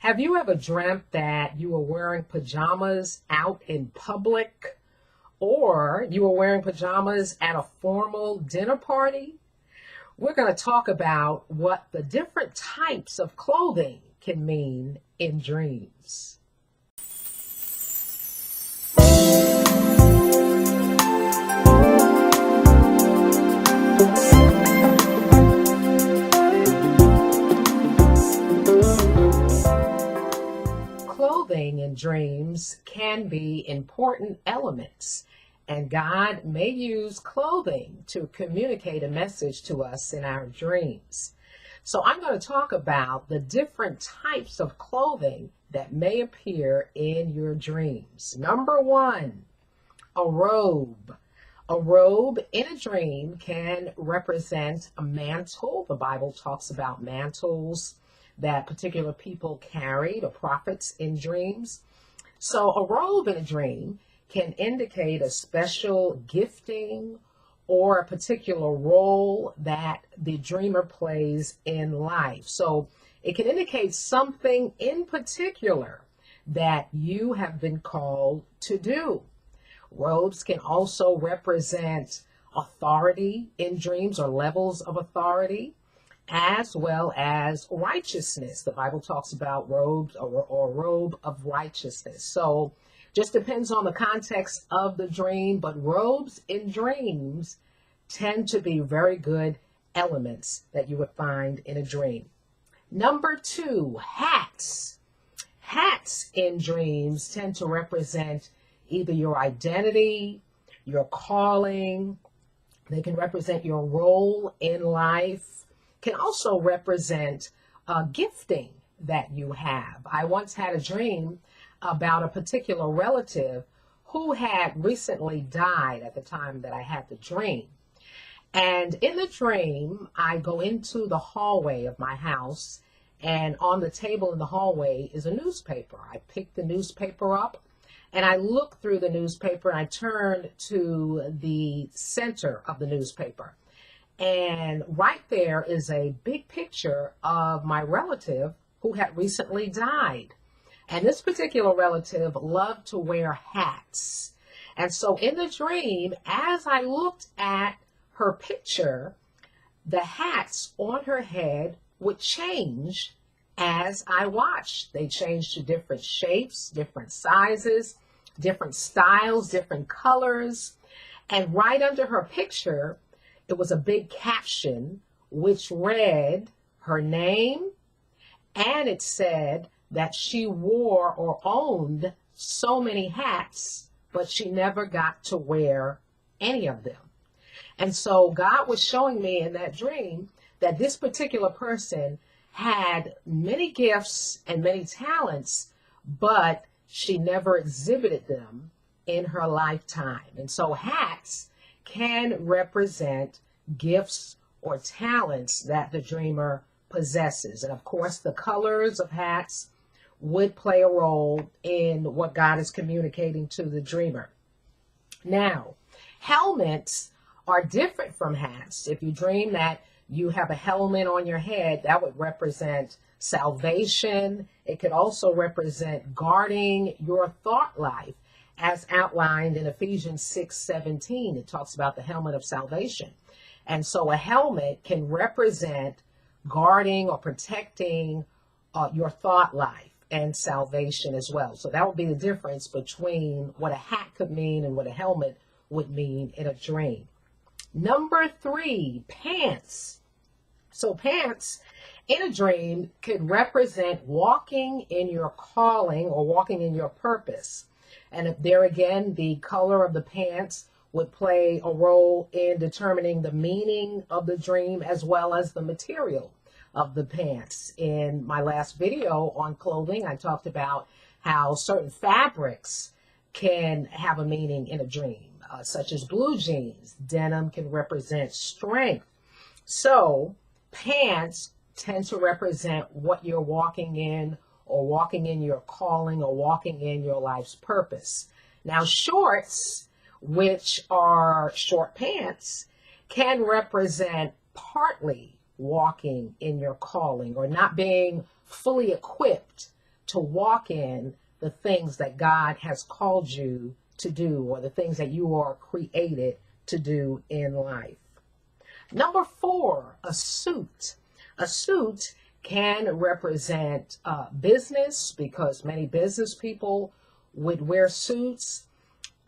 Have you ever dreamt that you were wearing pajamas out in public, or you were wearing pajamas at a formal dinner party? We're going to talk about what the different types of clothing can mean in dreams. Clothing in dreams can be important elements, and God may use clothing to communicate a message to us in our dreams. So I'm going to talk about the different types of clothing that may appear in your dreams. Number one, a robe. A robe in a dream can represent a mantle. The Bible talks about mantles that particular people carried, or prophets in dreams. So a robe in a dream can indicate a special gifting or a particular role that the dreamer plays in life. So it can indicate something in particular that you have been called to do. Robes can also represent authority in dreams, or levels of authority, as well as righteousness. The Bible talks about robes, or robe of righteousness. So just depends on the context of the dream, but robes in dreams tend to be very good elements that you would find in a dream. Number two, hats. Hats in dreams tend to represent either your identity, your calling. They can represent your role in life. Can also represent a gifting that you have. I once had a dream about a particular relative who had recently died at the time that I had the dream. And in the dream, I go into the hallway of my house, and on the table in the hallway is a newspaper. I pick the newspaper up, and I look through the newspaper, and I turn to the center of the newspaper. And right there is a big picture of my relative who had recently died. And this particular relative loved to wear hats. And so in the dream, as I looked at her picture, the hats on her head would change as I watched. They changed to different shapes, different sizes, different styles, different colors. And right under her picture, it was a big caption which read her name, and it said that she wore or owned so many hats, but she never got to wear any of them. And so God was showing me in that dream that this particular person had many gifts and many talents, but she never exhibited them in her lifetime. And so hats can represent gifts or talents that the dreamer possesses. And of course, the colors of hats would play a role in what God is communicating to the dreamer. Now, helmets are different from hats. If you dream that you have a helmet on your head, that would represent salvation. It could also represent guarding your thought life, as outlined in Ephesians 6:17. It talks about the helmet of salvation. And so a helmet can represent guarding or protecting your thought life and salvation as well. So that would be the difference between what a hat could mean and what a helmet would mean in a dream. Number three, pants. So pants in a dream could represent walking in your calling or walking in your purpose. And if there again, the color of the pants would play a role in determining the meaning of the dream as well as the material of the pants. In my last video on clothing, I talked about how certain fabrics can have a meaning in a dream, such as blue jeans. Denim can represent strength. So pants tend to represent what you're walking in, or walking in your calling, or walking in your life's purpose. Now shorts, which are short pants, can represent partly walking in your calling, or not being fully equipped to walk in the things that God has called you to do, or the things that you are created to do in life. Number 4, a suit. A suit can represent business, because many business people would wear suits.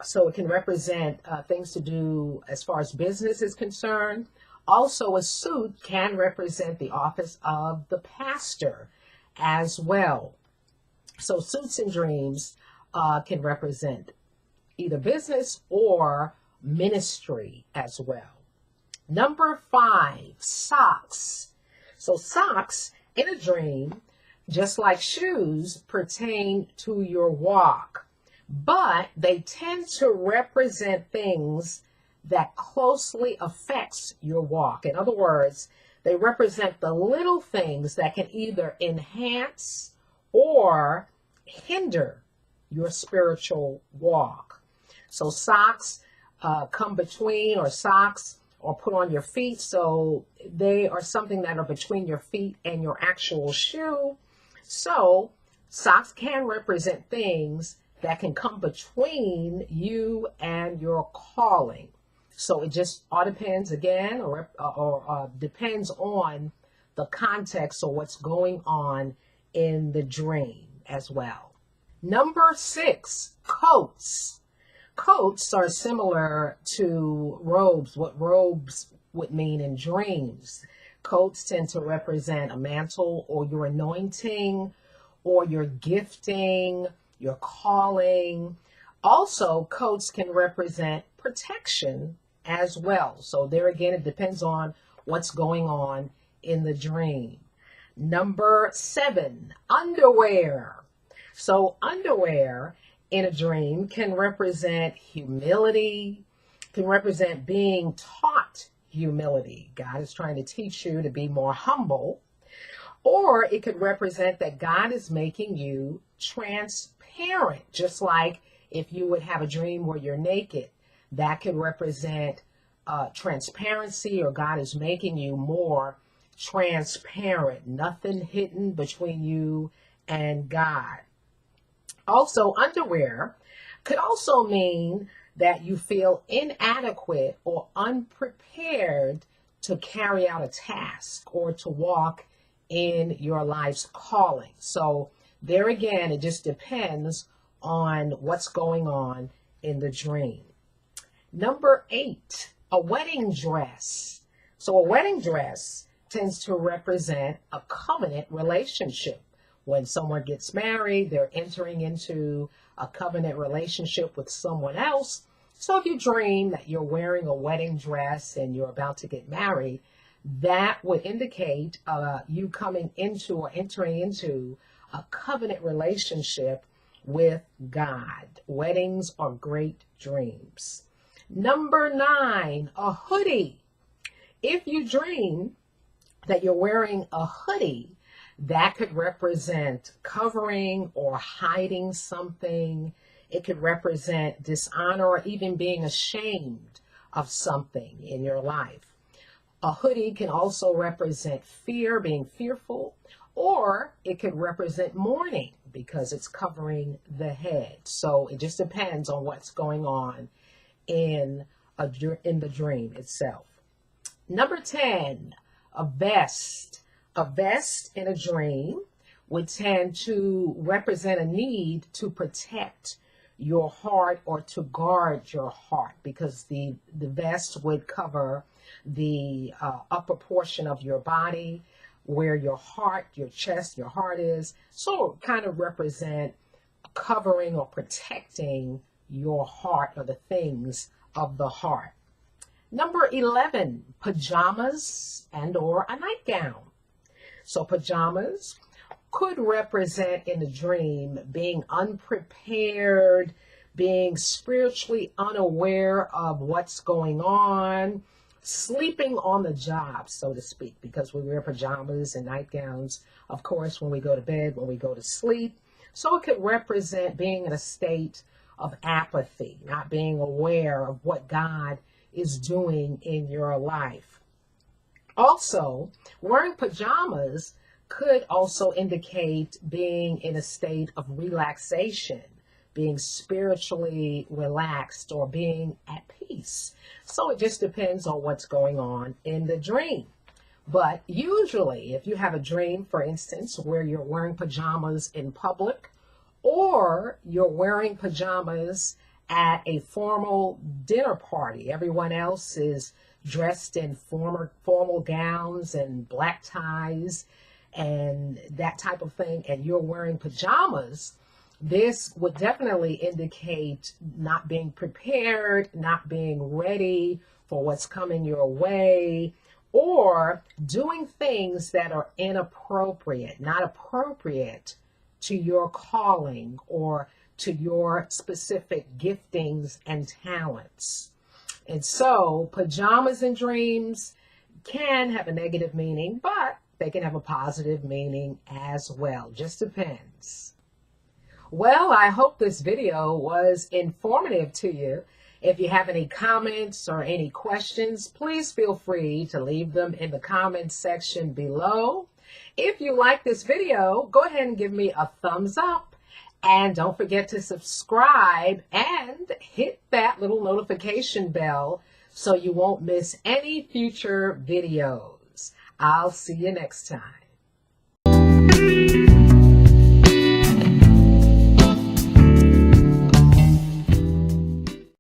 So it can represent things to do as far as business is concerned. Also, a suit can represent the office of the pastor as well. So suits and dreams can represent either business or ministry as well. Number 5, socks. So socks in a dream, just like shoes, pertain to your walk, but they tend to represent things that closely affects your walk. In other words, they represent the little things that can either enhance or hinder your spiritual walk. So socks come between, or socks or put on your feet. So they are something that are between your feet and your actual shoe. So socks can represent things that can come between you and your calling. So it just all depends again, or depends on the context or what's going on in the dream as well. Number 6, coats. Coats are similar to robes, what robes would mean in dreams. Coats tend to represent a mantle, or your anointing, or your gifting, your calling. Also, coats can represent protection as well. So there again, it depends on what's going on in the dream. Number 7, underwear. So underwear in a dream can represent humility, can represent being taught humility. God is trying to teach you to be more humble. Or it could represent that God is making you transparent, just like if you would have a dream where you're naked. That could represent transparency, or God is making you more transparent, nothing hidden between you and God. Also, underwear could also mean that you feel inadequate or unprepared to carry out a task or to walk in your life's calling. So there again, it just depends on what's going on in the dream. Number 8, a wedding dress. So a wedding dress tends to represent a covenant relationship. When someone gets married, they're entering into a covenant relationship with someone else. So if you dream that you're wearing a wedding dress and you're about to get married, that would indicate you coming into or entering into a covenant relationship with God. Weddings are great dreams. Number 9, a hoodie. If you dream that you're wearing a hoodie, that could represent covering or hiding something. It could represent dishonor, or even being ashamed of something in your life. A hoodie can also represent fear, being fearful, or it could represent mourning because it's covering the head. So it just depends on what's going on in the dream itself. Number 10, a vest. A vest in a dream would tend to represent a need to protect your heart or to guard your heart, because the vest would cover the upper portion of your body where your heart, your chest, your heart is. So kind of represent covering or protecting your heart or the things of the heart. Number 11, pajamas and or a nightgown. So pajamas could represent in a dream being unprepared, being spiritually unaware of what's going on, sleeping on the job, so to speak, because we wear pajamas and nightgowns, of course, when we go to bed, when we go to sleep. So it could represent being in a state of apathy, not being aware of what God is doing in your life. Also, wearing pajamas could also indicate being in a state of relaxation, being spiritually relaxed, or being at peace. So it just depends on what's going on in the dream. But usually, if you have a dream, for instance, where you're wearing pajamas in public, or you're wearing pajamas at a formal dinner party, everyone else is dressed in formal gowns and black ties and that type of thing, and you're wearing pajamas, this would definitely indicate not being prepared, not being ready for what's coming your way, or doing things that are inappropriate, not appropriate to your calling or to your specific giftings and talents. And so pajamas in dreams can have a negative meaning, but they can have a positive meaning as well. Just depends. Well, I hope this video was informative to you. If you have any comments or any questions, please feel free to leave them in the comments section below. If you like this video, go ahead and give me a thumbs up. And don't forget to subscribe and hit that little notification bell so you won't miss any future videos. I'll see you next time.